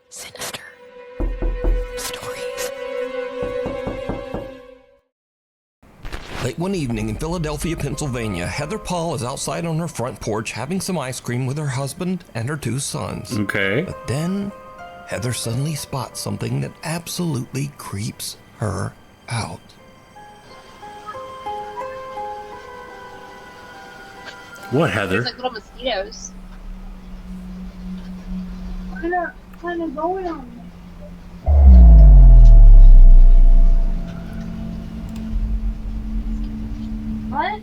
Sinister stories. Late one evening in Philadelphia, Pennsylvania, Heather Paul is outside on her front porch having some ice cream with her husband and her 2 sons. Okay. But then, Heather suddenly spots something that absolutely creeps her out. What, Heather? There's like little mosquitoes. Kind of going on. What?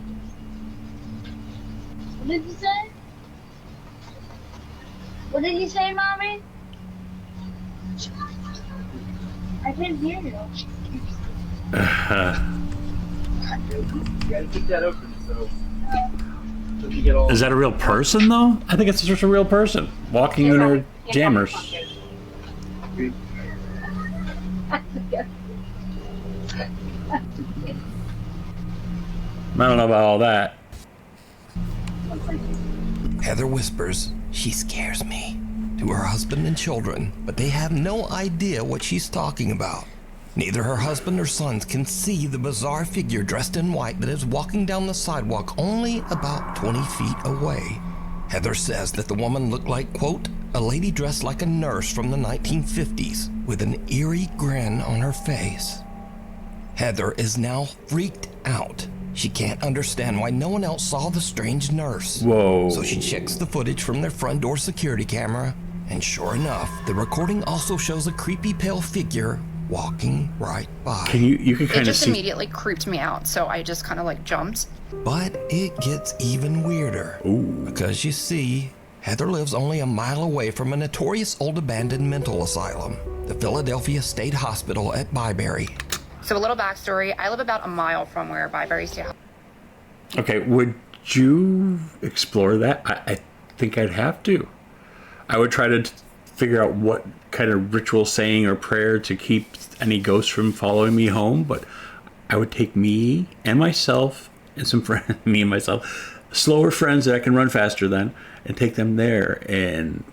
What did you say? What did you say, Mommy? I can't hear you. You gotta keep that open so you get all. Is that a real person, though? I think it's just a real person walking in her jammers. I don't know about all that. Heather whispers, "She scares me," to her husband and children, but they have no idea what she's talking about. Neither her husband or sons can see the bizarre figure dressed in white that is walking down the sidewalk only about 20 feet away. Heather says that the woman looked like, quote, a lady dressed like a nurse from the 1950s with an eerie grin on her face. Heather is now freaked out. She can't understand why no one else saw the strange nurse. Whoa. So she checks the footage from their front door security camera, and sure enough, the recording also shows a creepy pale figure walking right by. You can kind It of just see. immediately creeped me out, so I just kind of like jumped. But it gets even weirder. Ooh. Because you see, Heather lives only a mile away from a notorious old abandoned mental asylum, the Philadelphia State Hospital at Byberry. So a little backstory, I live about a mile from where Byberry State. Okay, would you explore that? I think I'd have to. I would try to figure out what kind of ritual saying or prayer to keep any ghosts from following me home, but I would take me and myself and some friends, slower friends that I can run faster than, and take them there and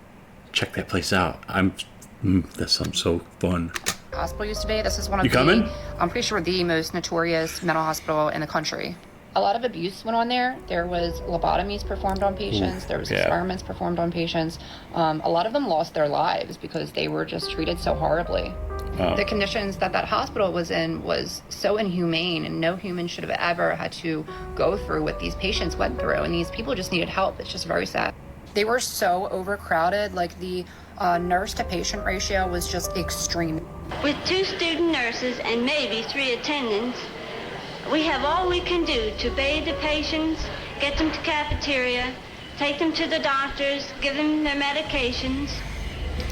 check that place out. That sounds so fun. Hospital used to be. This is one of You coming? I'm pretty sure the most notorious mental hospital in the country. A lot of abuse went on there. There was lobotomies performed on patients. There was experiments performed on patients. A lot of them lost their lives because they were just treated so horribly. The conditions that hospital was in was so inhumane, and no human should have ever had to go through what these patients went through. And these people just needed help. It's just very sad. They were so overcrowded. Like the nurse to patient ratio was just extreme. With 2 student nurses and maybe 3 attendants, we have all we can do to bathe the patients, get them to cafeteria, take them to the doctors, give them their medications,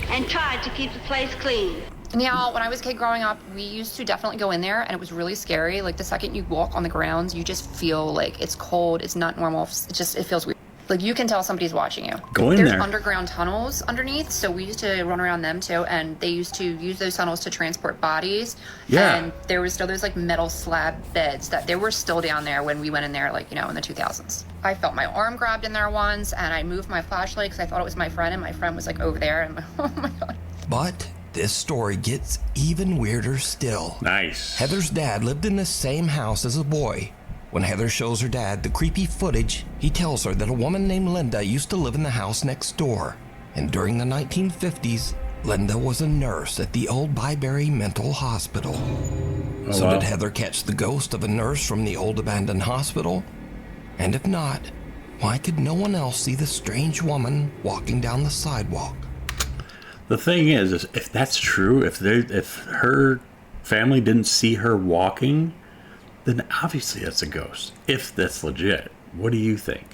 and try to keep the place clean. Now, when I was a kid growing up, we used to definitely go in there, and it was really scary. Like the second you walk on the grounds, you just feel like it's cold, it's not normal, it feels weird. Like you can tell somebody's watching you. Go in There's there. underground tunnels underneath, so we used to run around them too, and they used to use those tunnels to transport bodies. Yeah. And there was still those like metal slab beds that they were still down there when we went in there, like, you know, in the 2000s. I felt my arm grabbed in there once, and I moved my flashlight because I thought it was my friend, and my friend was like over there, and I'm like, oh my God. But this story gets even weirder still. Nice. Heather's dad lived in the same house as a boy. When Heather shows her dad the creepy footage, he tells her that a woman named Linda used to live in the house next door. And during the 1950s, Linda was a nurse at the old Byberry Mental Hospital. So wow. did Heather catch the ghost of a nurse from the old abandoned hospital? And if not, why could no one else see the strange woman walking down the sidewalk? The thing is if that's true, if her family didn't see her walking, then obviously that's a ghost. If that's legit. What do you think?